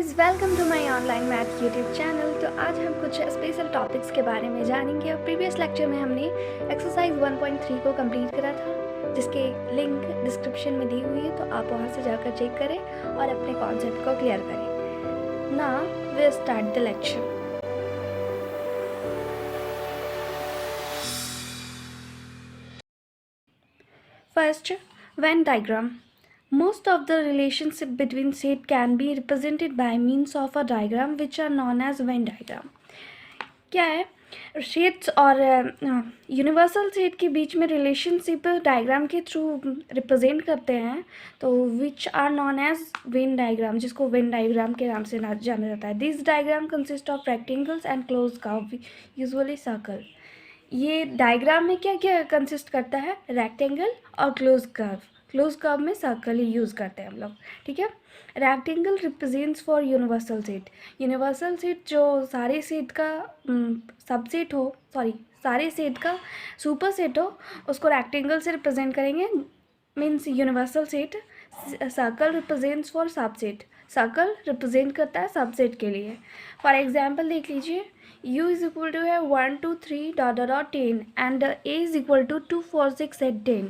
Guys, welcome to my online math YouTube channel. तो आज हम कुछ स्पेशल टॉपिक्स के बारे में जानेंगे। और प्रीवियस लेक्चर में हमने एक्सरसाइज 1.3 को कंप्लीट करा था, जिसके लिंक डिस्क्रिप्शन में दी हुई है, तो आप वहां से जाकर चेक करें और अपने कॉन्सेप्ट को क्लियर करें। Now we start the lecture. First, Venn diagram. Most of the relationship between set can be represented by means of a diagram which are known as Venn diagram. क्या है, sets और universal set के बीच में relationship diagram के through represent करते हैं, तो which are known as Venn diagram, जिसको वेन डायग्राम के नाम से जाना जाता है। This diagram consist of rectangles and close curve, usually circle. ये डायग्राम में क्या क्या कंसिस्ट करता है? रेक्टेंगल और क्लोज कर्व। क्लोज कर्व में सर्कल ही यूज़ करते हैं हम लोग, ठीक है। Rectangle represents for universal set. Universal set जो सारे सेट का सबसेट हो, सारे सेट का सुपर सेट हो, उसको रेक्टेंगल से रिप्रेजेंट करेंगे, means universal set. Circle represents for subset. Circle represent करता है सबसेट के लिए। फॉर एग्जाम्पल देख लीजिए, U इज इक्वल टू है 1 2 3 10 एंड A इज इक्वल टू 2 4 6 8 10।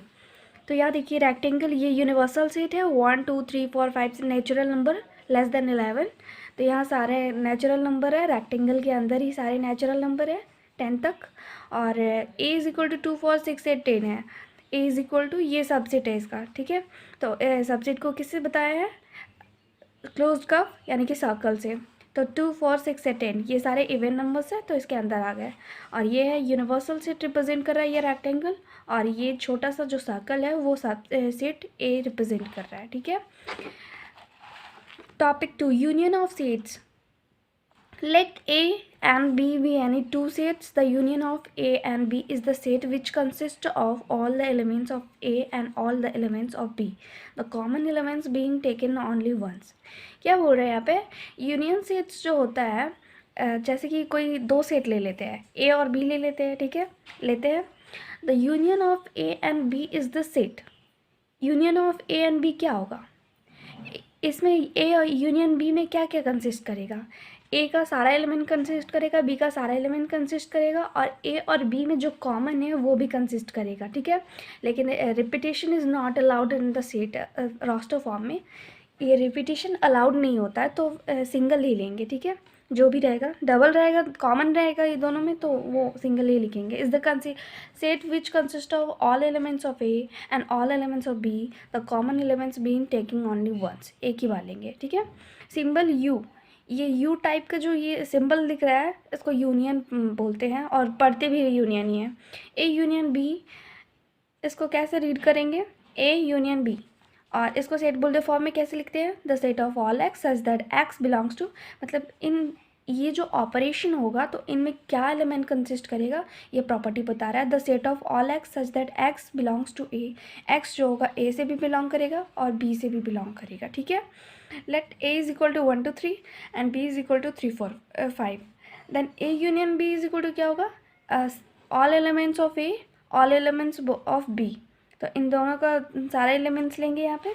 तो यहाँ देखिए रेक्टेंगल, ये यूनिवर्सल सेट है। 1 2 3 4 5 नेचुरल नंबर लेस देन 11, तो यहाँ सारे नेचुरल नंबर है। रेक्टेंगल के अंदर ही सारे नेचुरल नंबर है 10 तक। और A इज इक्वल टू 2 4 6 8 10 है। A इज इक्वल टू, ये सबसेट है इसका, ठीक है। तो सबसेट को किससे बताया है? क्लोज्ड कर्व यानी कि सर्कल से। तो 2 4 6 10 ये सारे इवन नंबर्स है, तो इसके अंदर आ गए। और ये है यूनिवर्सल सेट रिप्रेजेंट कर रहा है ये रेक्टेंगल, और ये छोटा सा जो सर्कल है वो सब सेट ए रिप्रेजेंट कर रहा है, ठीक है। Topic 2, union of sets. Let A and B be any two sets. The union of A and B is the set which consists of all the elements of A and all the elements of B, the common elements being taken only once. क्या बोल रहे हैं यहाँ पे? Union sets जो होता है, जैसे कि कोई दो सेट ले लेते हैं, A और B ले लेते हैं, ठीक है, लेते हैं। The union of A and B is the set. Union of A and B क्या होगा? इसमें A और यूनियन B में क्या क्या कंसिस्ट करेगा? A का सारा एलिमेंट कंसिस्ट करेगा, B का सारा एलिमेंट कंसिस्ट करेगा, और A और B में जो कॉमन है वो भी कंसिस्ट करेगा, ठीक है। लेकिन repetition is not allowed in the set. Roster form में ये रिपीटेशन अलाउड नहीं होता है, तो सिंगल ही लेंगे, ठीक है। जो भी रहेगा, डबल रहेगा, कॉमन रहेगा ये दोनों में, तो वो सिंगल ही लिखेंगे। Is the set which consist of all elements of A and all elements of B, the common elements being taking only once. एक ही बार लेंगे, ठीक है। सिंबल यू, ये यू टाइप का जो ये सिंबल दिख रहा है, इसको यूनियन बोलते हैं, और पढ़ते भी यूनियन ही है। ए यूनियन बी, इसको कैसे रीड करेंगे? A union B. और इसको सेट बोल्ड फॉर्म में कैसे लिखते हैं? The set of all x such that x belongs to, मतलब इन ये जो ऑपरेशन होगा तो इनमें क्या एलिमेंट कंसिस्ट करेगा ये प्रॉपर्टी बता रहा है। The set of all x such that x belongs to A, x जो होगा ए से भी बिलोंग करेगा और बी से भी बिलोंग करेगा, ठीक है। Let A is equal to 1 2 3 and B is equal to 3 4 5, then A union B is equal to क्या होगा? All elements of A, all elements of B. तो इन दोनों का सारे एलिमेंट्स लेंगे यहाँ पे।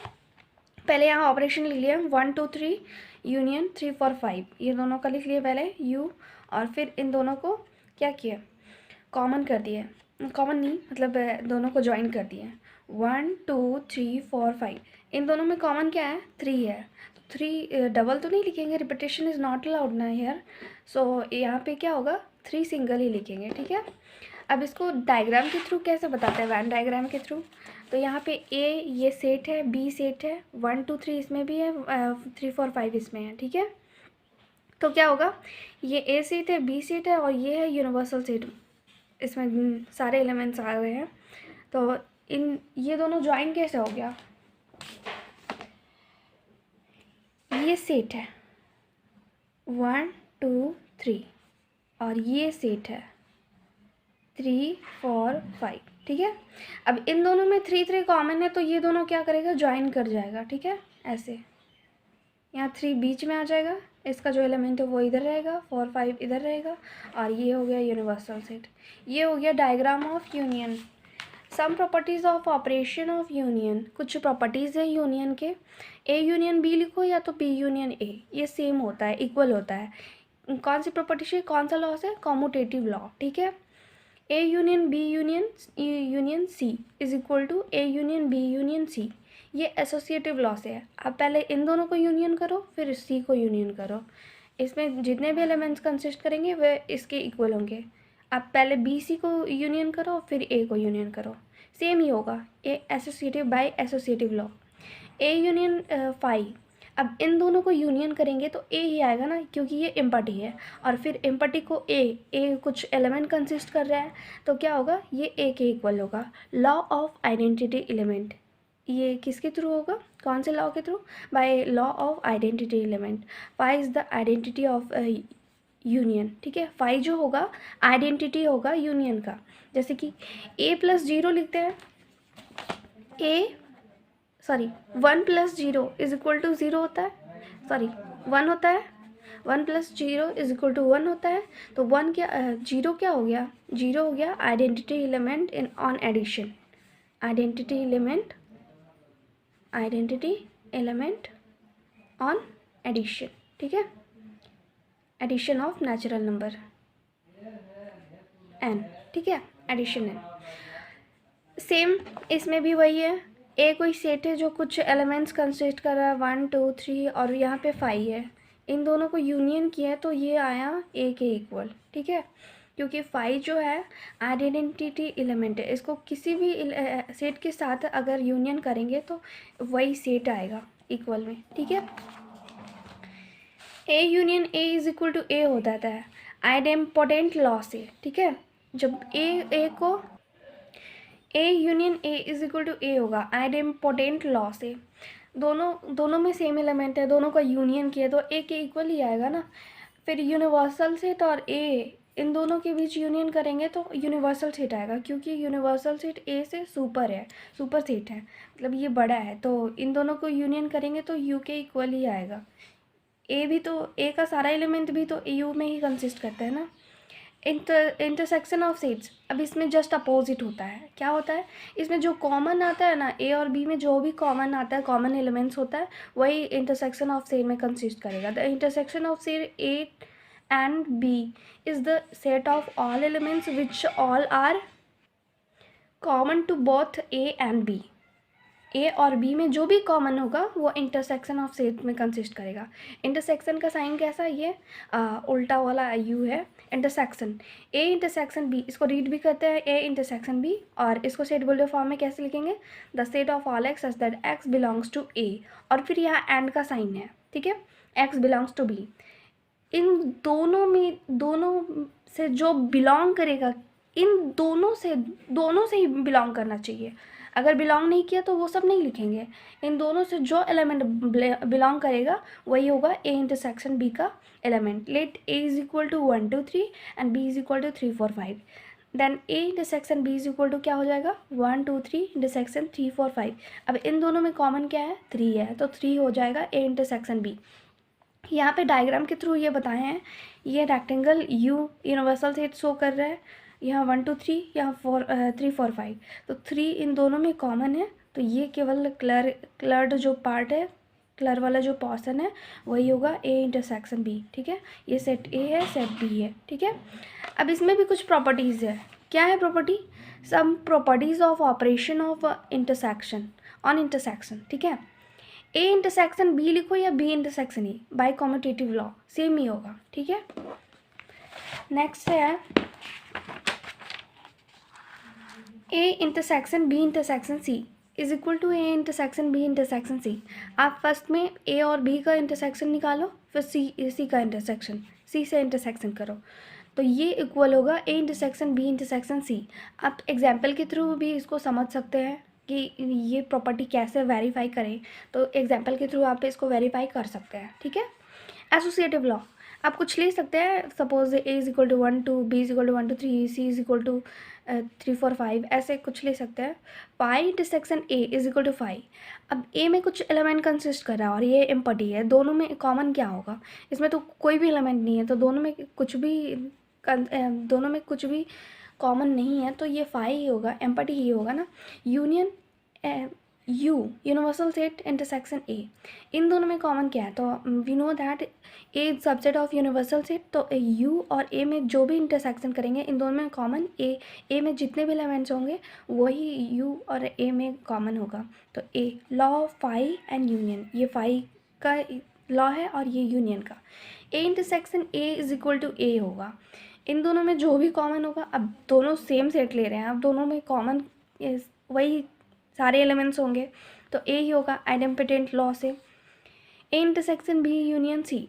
पहले यहाँ ऑपरेशन लिख लिया 1 2 3 यूनियन 3 4 5, ये दोनों का लिख लिया पहले यू, और फिर इन दोनों को क्या किया? कॉमन कर दिया। कॉमन नहीं, मतलब दोनों को ज्वाइन कर दिया। 1 2 3 4 5, इन दोनों में कॉमन क्या है? 3 है। तो 3 डबल तो नहीं लिखेंगे, रिपीटेशन इज़ नॉट अलाउड ना हियर। सो यहाँ पे क्या होगा? 3 सिंगल ही लिखेंगे, ठीक है। अब इसको डायग्राम के थ्रू कैसे बताते हैं? वैन डायग्राम के थ्रू। तो यहाँ पे ए ये सेट है, बी सेट है, 1 2 3 इसमें भी है, 3 4 5 इसमें है, ठीक है। तो क्या होगा? ये ए सेट है, बी सेट है, और ये है यूनिवर्सल सेट, इसमें सारे एलिमेंट्स आ गए हैं। तो इन ये दोनों ज्वाइन कैसे हो गया? ये सेट है 1 2 3, और ये सेट है 3 4 5, ठीक है। अब इन दोनों में 3 3 कॉमन है, तो ये दोनों क्या करेगा? ज्वाइन कर जाएगा, ठीक है। ऐसे यहाँ 3 बीच में आ जाएगा, इसका जो एलिमेंट है वो इधर रहेगा, 4 5 इधर रहेगा, और ये हो गया यूनिवर्सल सेट। ये हो गया diagram of union. Some properties of operation of union, कुछ प्रॉपर्टीज़ है यूनियन के, ए यूनियन बी लिखो या तो बी यूनियन ए, ये सेम होता है, इक्वल होता है। कौन सी प्रॉपर्टी से, कौन सा लॉ से, कॉम्यूटेटिव लॉ, ठीक है। A union B union C is equal to A union B union C, ये एसोसिएटिव लॉ से है। अब पहले इन दोनों को यूनियन करो, फिर सी को यूनियन करो, इसमें जितने भी एलिमेंट्स कंसिस्ट करेंगे वे इसके इक्वल होंगे। अब पहले बी सी को यूनियन करो, फिर ए को यूनियन करो, सेम ही होगा, A associative by associative law. A union phi, अब इन दोनों को यूनियन करेंगे तो ए ही आएगा ना, क्योंकि ये इम्पटी है, और फिर इम्पटी को ए कुछ एलिमेंट कंसिस्ट कर रहा है, तो क्या होगा, ये ए के इक्वल होगा। लॉ ऑफ आइडेंटिटी एलिमेंट, ये किसके थ्रू होगा, कौन से लॉ के through, by law of identity element. Phi is the identity of union, ठीक है। फाई जो होगा आइडेंटिटी होगा यूनियन का, जैसे कि ए प्लस जीरो लिखते हैं, A sorry 1 plus zero is equal to zero होता है, सॉरी 1 होता है, 1 plus zero is equal to 1 होता है। तो 1 क्या, जीरो क्या हो गया, जीरो हो गया identity element in on addition, identity element on addition, ठीक है, addition of natural number N, ठीक है, एडिशन एन। सेम इसमें भी वही है, ए कोई सेट है जो कुछ एलिमेंट्स कंसिस्ट कर रहा है 1 2 3 और यहाँ पे 5 है, इन दोनों को यूनियन किया है तो ये आया ए के इक्वल, ठीक है, क्योंकि 5 जो है आइडेंटिटी एलिमेंट है, इसको किसी भी सेट के साथ अगर यूनियन करेंगे तो वही सेट आएगा इक्वल में, ठीक है। A union A is equal to A हो जाता है आइडेम्पोटेंट लॉ से, ठीक है, जब ए को A union A is equal to A होगा आइडेम्पोटेंट लॉ से, दोनों में सेम एलिमेंट है, दोनों का यूनियन किया तो ए के इक्वल ही आएगा ना। फिर यूनिवर्सल सेट और ए, इन दोनों के बीच यूनियन करेंगे तो यूनिवर्सल सेट आएगा, क्योंकि यूनिवर्सल सेट ए से सुपर है, सुपर सेट है, मतलब ये बड़ा है, तो इन दोनों को यूनियन करेंगे तो यू के इक्वल ही आएगा। ए भी तो, ए का सारा एलिमेंट भी तो यू में ही कंसिस्ट करता है ना। इंटरसेक्शन ऑफ सेट्स, अब इसमें जस्ट अपोजिट होता है, क्या होता है, इसमें जो कॉमन आता है ना, ए और बी में जो भी कॉमन आता है, कॉमन एलिमेंट्स होता है, वही इंटरसेक्शन ऑफ सेट में कंसिस्ट करेगा। The intersection of set A and B is the set of all elements which all are common to both A and B, A और बी में जो भी कॉमन होगा वो इंटरसेक्शन ऑफ सेट में consist करेगा। इंटरसेक्शन का साइन कैसा, ये उल्टा वाला यू है, इंटरसेक्शन ए इंटरसेक्शन बी, इसको रीड भी करते हैं ए इंटरसेक्शन बी, और इसको सेट बोल्डर फॉर्म में कैसे लिखेंगे, the set of all x such that x belongs to A, और फिर यहाँ एंड का साइन है, ठीक है, एक्स बिलोंग्स टू बी। इन दोनों में, दोनों से जो बिलोंग करेगा, इन दोनों से ही बिलोंग करना चाहिए, अगर बिलोंग नहीं किया तो वो सब नहीं लिखेंगे, इन दोनों से जो एलिमेंट बिलोंग करेगा वही होगा ए इंटरसेक्शन बी का element. Let A is equal to 1 2 3 and B is equal to 3 4 5, then A intersection B is equal to क्या हो जाएगा, 1 2 3 इंटरसेक्शन 3 4 5। अब इन दोनों में कॉमन क्या है, 3 है, तो 3 हो जाएगा ए इंटरसेक्शन बी। यहाँ पे डायग्राम के थ्रू ये बताए हैं, ये rectangle you universal set show कर रहा है, यहाँ 1 2 3, यहाँ 3 4 5, तो 3 इन दोनों में कॉमन है, तो ये केवल क्लर्ड जो पार्ट है, क्लर वाला जो पोर्शन है वही होगा ए इंटरसेक्शन बी, ठीक है, ये सेट ए है, सेट बी है, ठीक है। अब इसमें भी कुछ प्रॉपर्टीज़ है, क्या है property, some properties of operation of intersection on intersection, ठीक है। ए इंटरसेक्शन बी लिखो या B intersection E, by commutative law same ही होगा, ठीक है। नेक्स्ट है A intersection B intersection C is equal to A intersection B intersection C. आप फर्स्ट में ए और बी का इंटरसेक्शन निकालो, फिर सी का इंटरसेक्शन, सी से इंटरसेक्शन करो, तो ये इक्वल होगा A intersection B intersection C. आप एग्जाम्पल के थ्रू भी इसको समझ सकते हैं कि ये प्रॉपर्टी कैसे वेरीफाई करें, तो एग्जाम्पल के थ्रू आप इसको वेरीफाई कर सकते हैं, ठीक है। एसोसिएटिव लॉ आप कुछ ले सकते हैं, suppose A is equal to 1 2, B is equal to 1 2 3, C is equal to 3 4 5, ऐसे कुछ ले सकते हैं। Pi intersection A is equal to 5, अब ए में कुछ एलिमेंट कंसिस्ट कर रहा है और ये एम्पटी है, दोनों में कॉमन क्या होगा, इसमें तो कोई भी एलिमेंट नहीं है, तो दोनों में कुछ भी कॉमन नहीं है तो ये फाई ही होगा, एम्पटी ही होगा ना। Union U, universal set intersection A, इन दोनों में कॉमन क्या है? तो we know that A subset of universal set, तो यू और ए में जो भी इंटरसेक्शन करेंगे इन दोनों में कॉमन ए में जितने भी एलिमेंट्स होंगे वही यू और ए में कॉमन होगा। तो A law phi and union, ये फाई का लॉ है और ये यूनियन का। A intersection A is equal to A होगा, इन दोनों में जो भी कॉमन होगा, अब दोनों सेम सेट ले रहे हैं, अब दोनों में कॉमन वही सारे एलिमेंट्स होंगे तो ए ही होगा आइडेम्पिटेंट लॉ से। A intersection B union C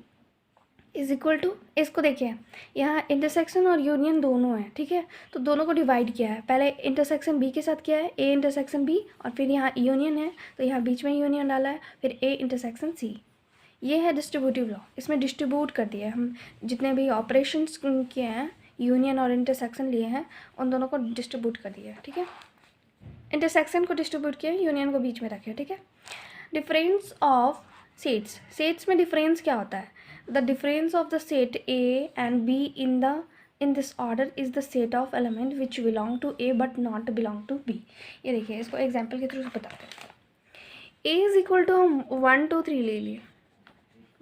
is equal to, इसको देखिए यहाँ इंटरसेक्शन और यूनियन दोनों है, ठीक है, तो दोनों को डिवाइड किया है, पहले इंटरसेक्शन बी के साथ किया है ए इंटरसेक्शन बी, और फिर यहाँ यूनियन है तो यहाँ बीच में यूनियन डाला है, फिर ए इंटरसेक्शन सी। ये है डिस्ट्रीब्यूटिव लॉ, इसमें डिस्ट्रीब्यूट कर दिया है हम, जितने भी ऑपरेशंस किए हैं यूनियन और इंटरसेक्शन लिए हैं उन दोनों को डिस्ट्रीब्यूट कर दिया है, ठीक है। इंटरसेक्शन को डिस्ट्रीब्यूट किया, यूनियन को बीच में रखे, ठीक है। डिफरेंस ऑफ सेट्स, सेट्स में डिफरेंस क्या होता है? The difference of the set A and B in this order is the set of element which belong to A but not belong to B. ये देखिए इसको एग्जाम्पल के through बताते हैं। ए इज इक्वल टू हम 1 2 3 ले लिए,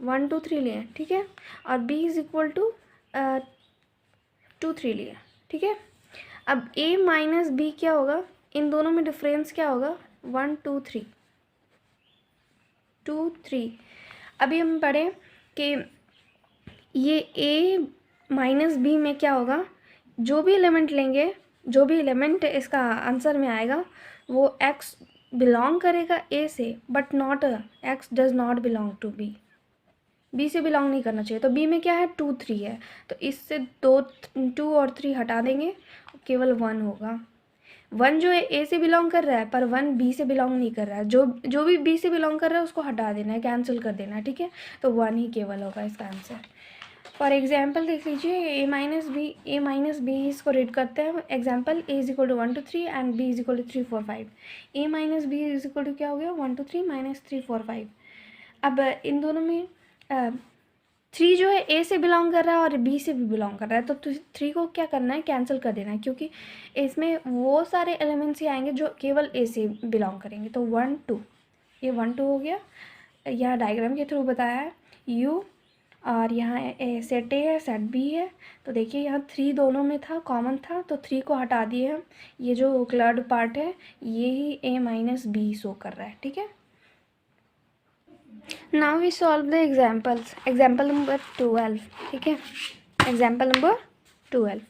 1 2 3 लिए, ठीक है, और बी इज इक्वल टू 2 3 लिए, ठीक है। अब a माइनस बी क्या होगा? इन दोनों में डिफरेंस क्या होगा? 1 2 3 2 3। अभी हम पढ़ें कि ये a माइनस बी में क्या होगा, जो भी एलिमेंट लेंगे, जो भी एलिमेंट इसका आंसर में आएगा वो x बिलोंग करेगा a से, but not x does not belong to b, B से बिलोंग नहीं करना चाहिए। तो बी में क्या है? 2 3 है, तो इससे 2 और 3 हटा देंगे, केवल 1 होगा। 1 जो है ए से बिलोंग कर रहा है, पर 1 बी से बिलोंग नहीं कर रहा है, जो भी बी से बिलोंग कर रहा है उसको हटा देना है, कैंसिल कर देना है, ठीक है। तो 1 ही केवल होगा इसका आंसर। फॉर एग्जाम्पल देख लीजिए, ए माइनस बी इसको रीड करते हैं। Example A is equal to 1 2 3 and B is equal to 3 4 5। A minus B is equal to क्या हो गया? 1 2 3 माइनस 3 4 5। अब इन दोनों में 3 जो है ए से बिलोंग कर रहा है और बी से भी बिलोंग कर रहा है, तो 3 को क्या करना है? कैंसिल कर देना है, क्योंकि इसमें वो सारे एलिमेंट्स ही आएंगे जो केवल ए से बिलोंग करेंगे। तो 1 2, ये 1 2 हो गया, यहाँ डायग्राम के थ्रू बताया है यू, और यहाँ सेट ए है सेट बी है। तो देखिए यहाँ 3 दोनों में था, कॉमन था, तो 3 को हटा दिए हम, ये जो क्लर्ड पार्ट है ये ही ए माइनस बी शो कर रहा है, ठीक है। Now we solve the examples. Example number 12, ठीक है, example number 12.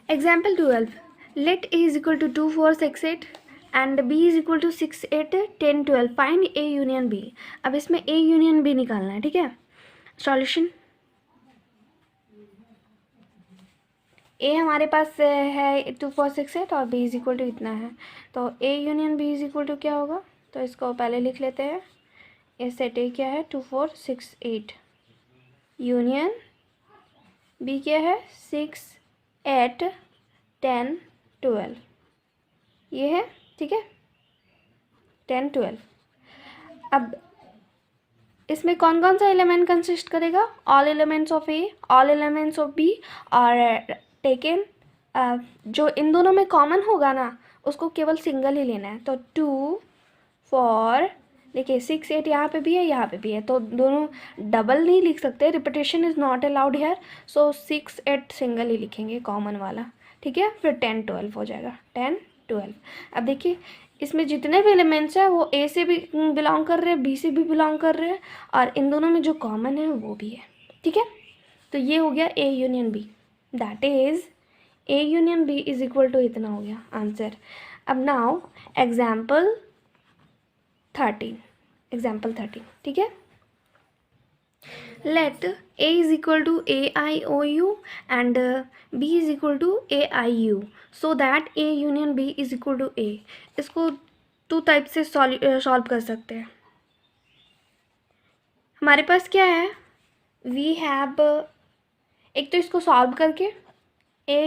Example 12. Let a is equal to 2 4 6 8 and b is equal to 6 8 10 12. Find a union b. अब इसमें a union b निकालना है, ठीक है। सॉल्यूशन, ए हमारे पास है 2 4 6 8 और बी इज इक्वल टू इतना है, तो A union B is equal to क्या होगा? तो इसको पहले लिख लेते हैं। ए सेट ए क्या है? 2 4 6 8, यूनियन बी क्या है? 6 8 10 12, ये है, ठीक है, 10 12। अब इसमें कौन कौन सा एलिमेंट कंसिस्ट करेगा? All elements of A, all elements of B, और टेकन जो इन दोनों में कॉमन होगा ना उसको केवल सिंगल ही लेना है। तो 2 4, देखिए 6 8 यहाँ पे भी है, यहाँ पे भी है, तो दोनों डबल नहीं लिख सकते, repetition is not allowed here, सो 6 8 सिंगल ही लिखेंगे कॉमन वाला, ठीक है। फिर 10 12 हो जाएगा, 10 12। अब देखिए इसमें जितने भी एलिमेंट्स हैं वो ए से भी बिलोंग कर रहे हैं, बी से भी बिलोंग कर रहे हैं, और इन दोनों में जो कॉमन है वो भी है, ठीक है। तो ये हो गया A union B, that is A union B is equal to इतना हो गया आंसर। अब नाउ एग्जाम्पल 13, ठीक है। Let A is equal to A I O U and B is equal to A I U, so that A union B is equal to A. इसको 2 type से solve कर सकते हैं। हमारे पास क्या है? वी हैव, एक तो इसको सॉल्व करके A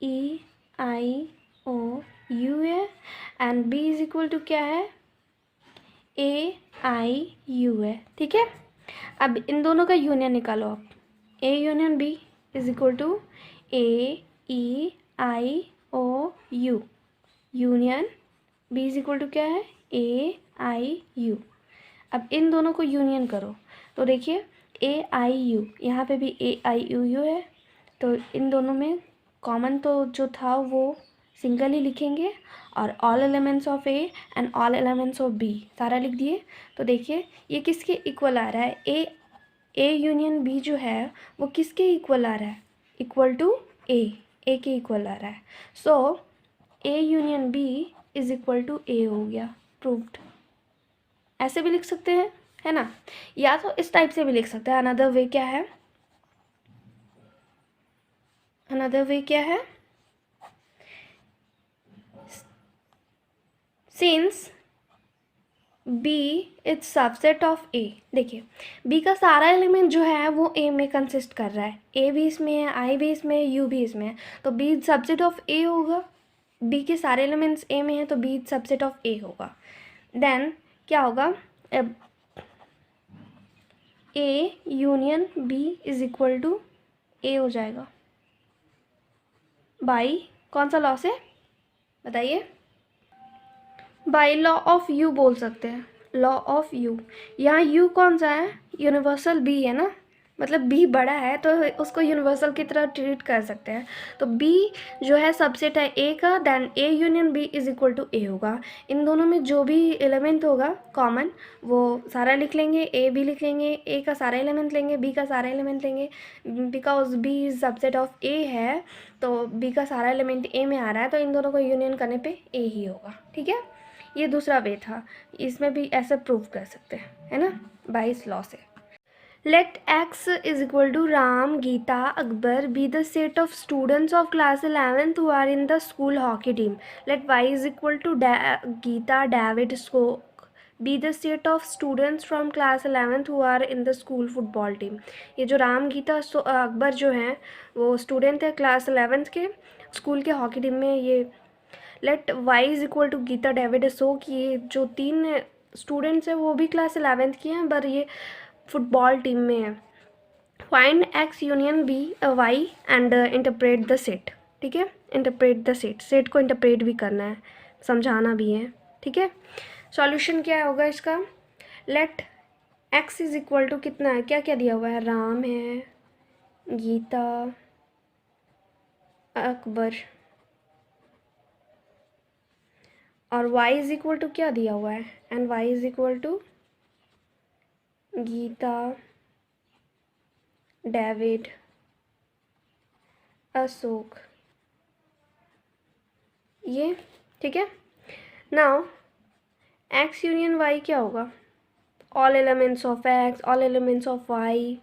E I O U है, and B is equal to क्या है? AIU है, ठीक है। अब इन दोनों का यूनियन निकालो आप, A union B is equal to AEIOU, union B is equal to क्या है, AIU। अब इन दोनों को यूनियन करो तो देखिए AIU, यहाँ पे भी AIUU है, तो इन दोनों में कॉमन तो जो था वो सिंगल ही लिखेंगे, और all elements of A and all elements of B सारा लिख दिए। तो देखिए ये किसके इक्वल आ रहा है, ए यूनियन बी जो है वो किसके इक्वल आ रहा है, इक्वल टू ए के इक्वल आ रहा है। So A union B is equal to A हो गया, प्रूव्ड। ऐसे भी लिख सकते हैं, है ना, या तो इस टाइप से भी लिख सकते हैं। अनदर वे क्या है, अनदर वे क्या है, since B is subset of A, देखिए बी का सारा एलिमेंट जो है वो ए में कंसिस्ट कर रहा है, ए भी इसमें है, आई भी इसमें है, यू भी इसमें है, तो बी सबसेट ऑफ ए होगा। बी के सारे एलिमेंट्स ए में हैं तो बी सबसेट ऑफ ए होगा। देन क्या होगा, A union B is equal to A हो जाएगा बाई कौन सा लॉ से, बताइए, बाई लॉ ऑफ यू बोल सकते हैं, लॉ ऑफ यू। यहाँ यू कौन सा है, यूनिवर्सल बी है ना, मतलब बी बड़ा है तो उसको यूनिवर्सल की तरह ट्रीट कर सकते हैं। तो बी जो है सबसेट है ए का, then A union B is equal to A होगा। इन दोनों में जो भी एलिमेंट होगा कॉमन वो सारा लिख लेंगे, ए भी लिख लेंगे, ए का सारा एलिमेंट लेंगे, बी का सारा एलिमेंट लेंगे, because B is subset of A है तो बी का सारा एलिमेंट ए में आ रहा है, तो इन दोनों को यूनियन करने पे ए ही होगा, ठीक है। ये दूसरा वे था, इसमें भी ऐसे प्रूव कर सकते हैं, है ना, बाई इस लॉ से। Let X is equal to Ram, Geeta, Akbar be the set of students of class 11th who are in the school hockey team. Let Y is equal to Geeta, David, Skok be the set of students from class 11th who are in the school football team. ये जो राम, गीता, अकबर जो हैं वो student है class 11th के school के hockey team में। ये let Y is equal to Geeta, David, Ashok, ये जो तीन स्टूडेंट्स हैं वो भी क्लास 11th की हैं पर ये फुटबॉल टीम में है। Find X union B Y and interpret the set, ठीक है, इंटरप्रेट द सेट, सेट को इंटरप्रेट भी करना है, समझाना भी है, ठीक है। सॉल्यूशन क्या होगा इसका, let X is equal to कितना है, क्या क्या दिया हुआ है, राम है, गीता, अकबर, और y इज इक्वल टू क्या दिया हुआ है, and y is equal to Geeta, David, Ashok, ये ठीक है। नाउ x यूनियन y क्या होगा, all elements of x, all elements of y,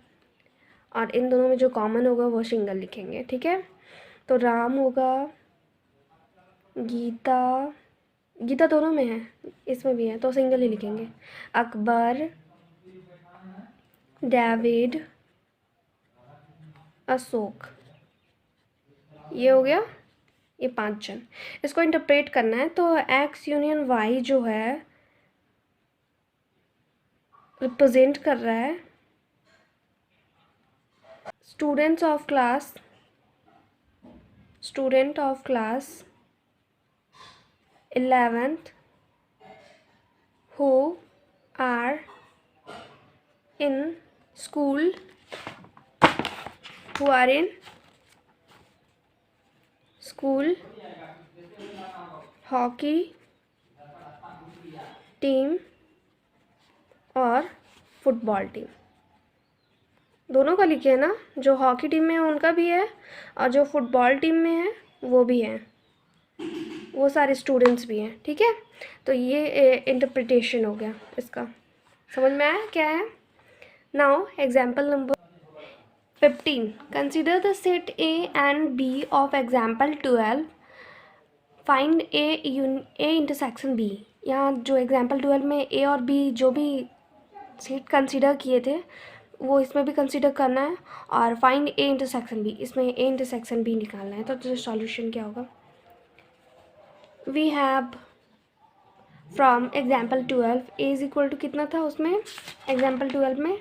और इन दोनों में जो कॉमन होगा वो सिंगल लिखेंगे, ठीक है। तो राम होगा, गीता, गीता दोनों में है, इसमें भी है तो सिंगल ही लिखेंगे, अकबर, डेविड, अशोक, ये हो गया, ये 5 जन। इसको इंटरप्रेट करना है तो एक्स यूनियन वाई जो है रिप्रेजेंट कर रहा है student of class 11th who are in school, who are in school hockey team और फुटबॉल टीम, दोनों का लिखे है ना, जो हॉकी टीम में है उनका भी है और जो फुटबॉल टीम में है वो भी है, वो सारे स्टूडेंट्स भी हैं, ठीक है। तो ये इंटरप्रिटेशन हो गया इसका, समझ में आया क्या है। Now example number 15, consider the set A and B of example 12, find A intersection B. यहाँ जो एग्जाम्पल 12 में ए और बी जो भी सेट कंसिडर किए थे वो इसमें भी कंसिडर करना है, और फाइंड ए इंटरसेक्शन बी, इसमें ए इंटरसेक्शन बी निकालना है। तो सॉल्यूशन क्या होगा, we have from example 12 A is equal to कितना था उसमें एग्जाम्पल 12 में,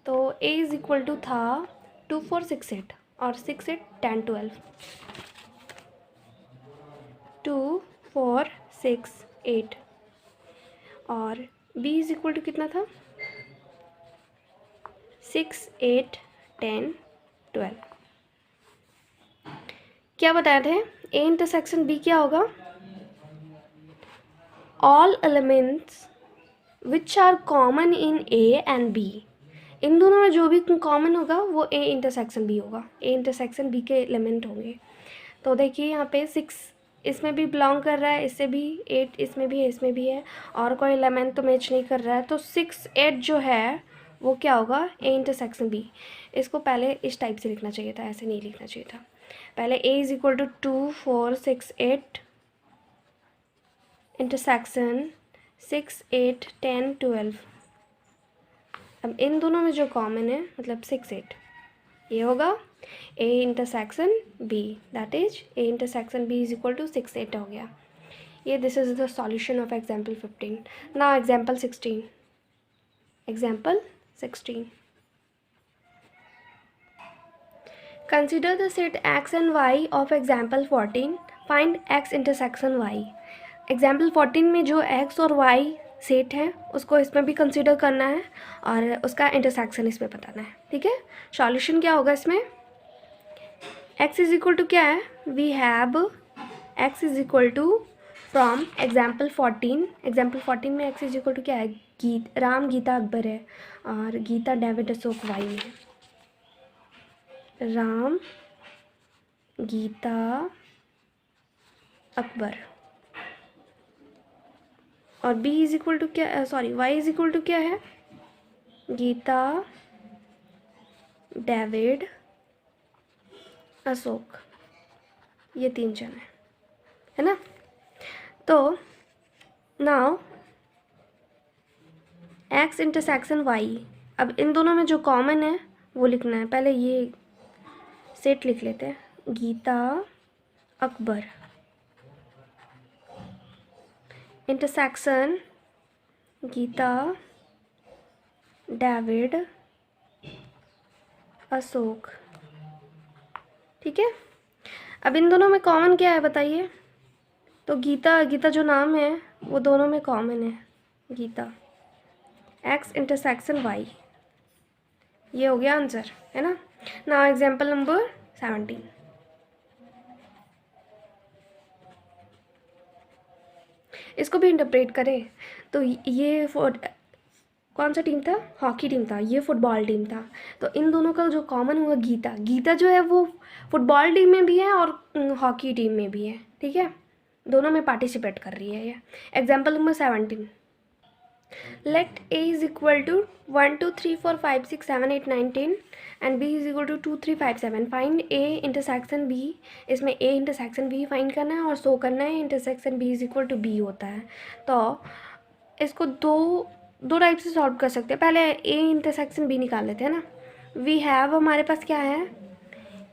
तो ए इज इक्वल टू था 2 4 6 8 और 6 8 10 12 2 4 6 8 और बी इज इक्वल टू कितना था 6 8 10 12। क्या बताए थे ए इंटरसेक्शन बी क्या होगा, all elements which are common in A and B, इन दोनों में जो भी कॉमन होगा वो ए इंटरसेक्शन बी होगा, ए इंटरसेक्शन बी के एलिमेंट होंगे। तो देखिए यहाँ पे 6 इसमें भी बिलोंग कर रहा है, इससे भी 8 इसमें भी है, इसमें भी है, और कोई एलिमेंट तो मैच नहीं कर रहा है, तो 6 8 जो है वो क्या होगा ए इंटरसेक्शन बी। इसको पहले इस टाइप से लिखना चाहिए था, ऐसे नहीं लिखना चाहिए था। पहले ए इज इक्वल टू 2 4 6 8 इंटरसेक्शन 6 8 10 12। अब इन दोनों में जो कॉमन है मतलब 6 8 ये होगा A intersection B, that is A intersection B is equal to 6 8 हो गया। ये this is the solution of example 15। Now example 16। Example 16, consider the set x and y of example 14, find x intersection y। Example 14 में जो x और y set है उसको इसमें भी कंसिडर करना है और उसका इंटरसेक्शन इसमें बताना है, ठीक है। सॉल्यूशन क्या होगा इसमें, x इज इक्वल टू क्या है, we have x is equal to from example 14, example 14 में x इज इक्वल टू क्या है, राम गीता अकबर है और गीता डेविड अशोक वाई में है, राम गीता अकबर, और b इज इक्वल टू क्या, sorry y is equal to क्या है, गीता डेविड अशोक, ये 3 जन है ना। तो नाउ x इंटरसेक्शन y, अब इन दोनों में जो कॉमन है वो लिखना है। पहले ये सेट लिख लेते हैं, गीता अकबर इंटरसेक्शन गीता डेविड अशोक, ठीक है। अब इन दोनों में कॉमन क्या है बताइए, तो गीता जो नाम है वो दोनों में कॉमन है, गीता x इंटरसेक्शन y, ये हो गया आंसर, है ना। नाउ एग्जाम्पल नंबर 17, इसको भी इंटरप्रेट करें तो ये कौन सा टीम था, हॉकी टीम था, ये फुटबॉल टीम था। तो इन दोनों का जो कॉमन हुआ गीता जो है वो फुटबॉल टीम में भी है और हॉकी टीम में भी है, ठीक है, दोनों में पार्टिसिपेट कर रही है ये। Example number 17, let a is equal to 1 2 3 4 5 6 7 8 9 10 and b is equal to 2 3 5 7, find a intersection b। इसमें a इंटरसेक्शन b फाइंड करना है और शो करना है intersection b is equal to b होता है। तो इसको दो टाइप से सॉल्व कर सकते हैं। पहले a इंटरसेक्शन b निकाल लेते हैं ना। वी हैव हमारे पास क्या है,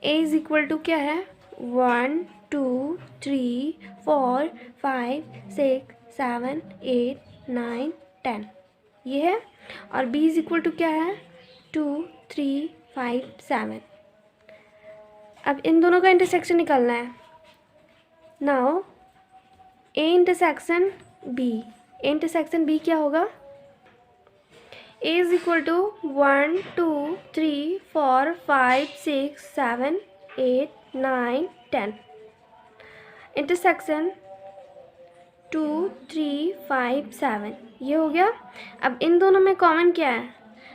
a इज इक्वल टू क्या है 1 2 3 4 5 6 7 8 9 10 ये है, और b इज इक्वल टू क्या है 2 3 5 7। अब इन दोनों का इंटरसेक्शन निकालना है। Now a intersection b, intersection b क्या होगा, a is equal to 1 2 3 4 5 6 7 8 9 10 intersection 2 3 5 7 ये हो गया। अब इन दोनों में कॉमन क्या है,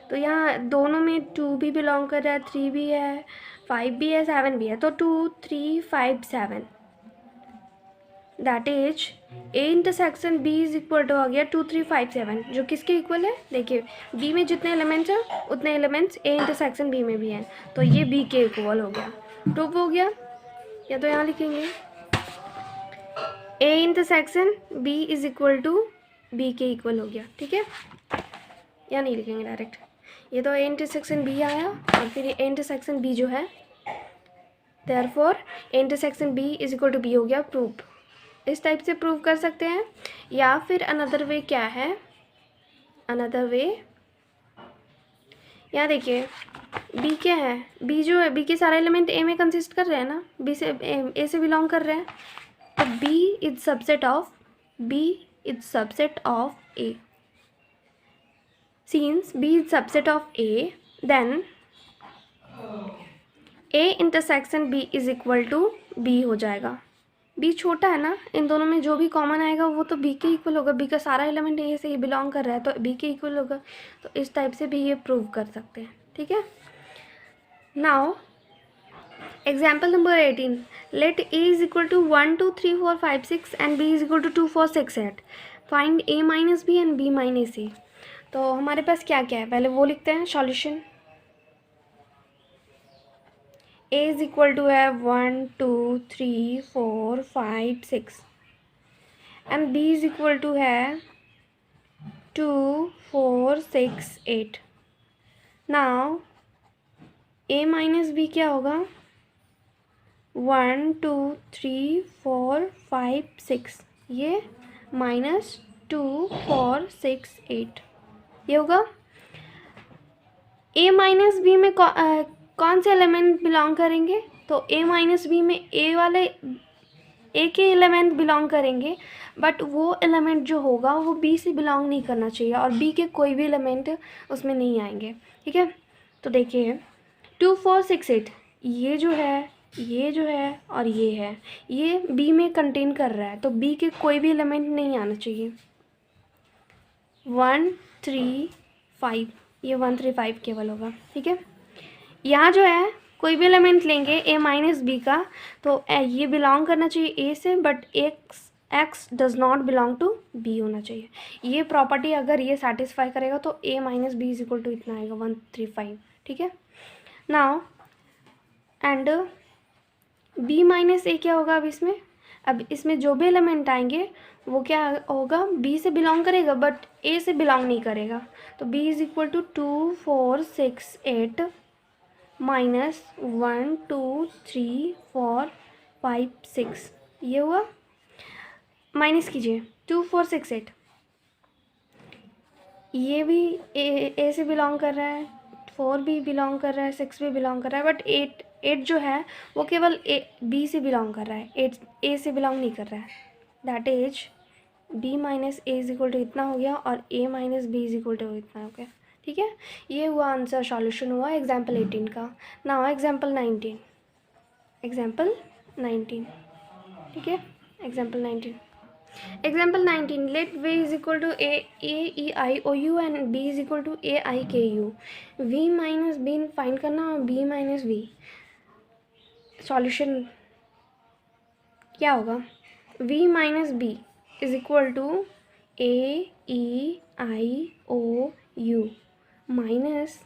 तो यहाँ दोनों में 2 भी बिलोंग कर रहा है, 3 भी है, 5 भी है, 7 भी है, तो 2 3 5 7 that is A intersection B is equal to आ गया 2 3 5 7, जो किसके इक्वल है, देखिए बी में जितने एलिमेंट्स हैं उतने एलिमेंट्स ए इंटरसेक्शन बी में भी हैं, तो ये बी के इक्वल हो गया, प्रूफ हो गया। या तो यहाँ लिखेंगे A intersection B is equal to B के इक्वल हो गया, ठीक है, या नहीं लिखेंगे डायरेक्ट, ये तो ए इंटरसेक्शन बी आया और फिर ए इंटरसेक्शन बी जो है therefore A intersection B is equal to B हो गया, प्रूफ। इस टाइप से प्रूव कर सकते हैं। या फिर अनदर वे क्या है, अनदर वे, यहाँ देखिए बी क्या है, बी जो है, बी के सारे एलिमेंट ए में कंसिस्ट कर रहे हैं ना, बी से ए से बिलोंग कर रहे हैं, तो B is subset of A. Since B is subset of A, then A intersection B is equal to B हो जाएगा। B छोटा है ना, इन दोनों में जो भी कॉमन आएगा वो तो B के इक्वल होगा। B का सारा एलिमेंट A से ही बिलोंग कर रहा है तो B के इक्वल होगा। तो इस टाइप से भी ये प्रूव कर सकते हैं, ठीक है। Now example number 18, let A is equal to 1 2 3 4 5 6 and B is equal to 2 4 6 8, find A minus B and B minus A। तो हमारे पास क्या क्या है, पहले वो लिखते हैं solution. A is equal to है 1 2 3 4 5 6 एंड B इज इक्वल टू है 2 4 6 8। नाउ A माइनस B क्या होगा, 1 2 3 4 5 6, ये माइनस 2 4 6 8 ये होगा। A माइनस बी में कौन से एलिमेंट बिलोंग करेंगे, तो A माइनस बी में A के एलिमेंट बिलोंग करेंगे, बट वो एलिमेंट जो होगा वो B से बिलोंग नहीं करना चाहिए और B के कोई भी एलिमेंट उसमें नहीं आएंगे, ठीक है। तो देखिए 2 4 6 8 ये जो है और ये है, ये B में कंटेन कर रहा है, तो B के कोई भी एलिमेंट नहीं आना चाहिए। 1 3 5, ये 1 3 5 केवल होगा, ठीक है। यहाँ जो है कोई भी एलिमेंट लेंगे A माइनस बी का, तो ये बिलोंग करना चाहिए A से, but X does not belong to B होना चाहिए। ये प्रॉपर्टी अगर ये सेटिस्फाई करेगा तो A minus B is equal to इतना आएगा 1 3 5, ठीक है। Now and B minus A क्या होगा, अब इसमें जो भी एलिमेंट आएंगे वो क्या होगा, B से बिलोंग करेगा बट A से बिलोंग नहीं करेगा। तो B is equal to 2 4 6 8 minus 1 2 3 4 5 6, ये हुआ। माइनस कीजिए 2 4 6 8, ये भी A से बिलोंग कर रहा है, 4 भी बिलोंग कर रहा है, 6 भी बिलोंग कर रहा है, बट 8 जो है वो केवल B से बिलोंग कर रहा है, 8 A से बिलोंग नहीं कर रहा है। That is B minus A is equal to इतना हो गया और A minus B is equal to इतना हो गया, ठीक है। ये हुआ आंसर, सॉल्यूशन हुआ एग्जाम्पल 18 का। नाउ एग्जाम्पल 19, ठीक है। Example 19, let V is equal to A E I O U and B is equal to A I K U। V minus B find करना और B माइनस V, सॉल्यूशन क्या होगा, V minus B is equal to A E I O U minus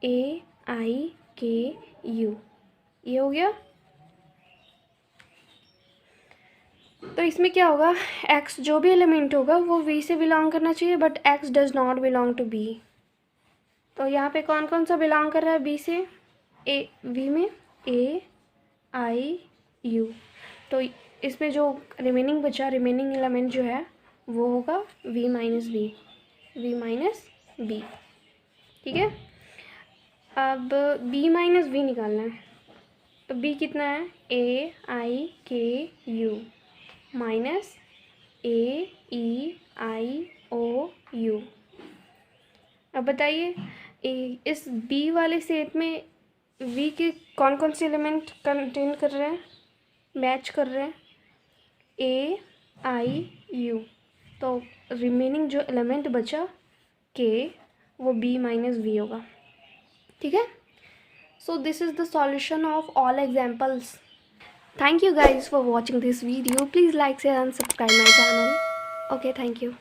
A I K U, ये हो गया। तो इसमें क्या होगा, x जो भी एलिमेंट होगा वो V से बिलोंग करना चाहिए, but x does not belong to B। तो यहाँ पे कौन कौन सा बिलोंग कर रहा है B से, V में A I U, तो इसमें जो रिमेनिंग बचा, रिमेनिंग एलिमेंट जो है वो होगा V माइनस B, ठीक है। अब B माइनस V निकालना है, तो B कितना है, A I K U minus A E I O U। अब बताइए इस B वाले सेट में V के कौन कौन से एलिमेंट कंटेन कर रहे हैं, मैच कर रहे हैं, A I U, तो रिमेनिंग जो एलिमेंट बचा K वो B माइनस V होगा, ठीक है। So this is the solution of all examples. Thank you guys for watching this video. Please like, share and subscribe my channel. Okay, thank you.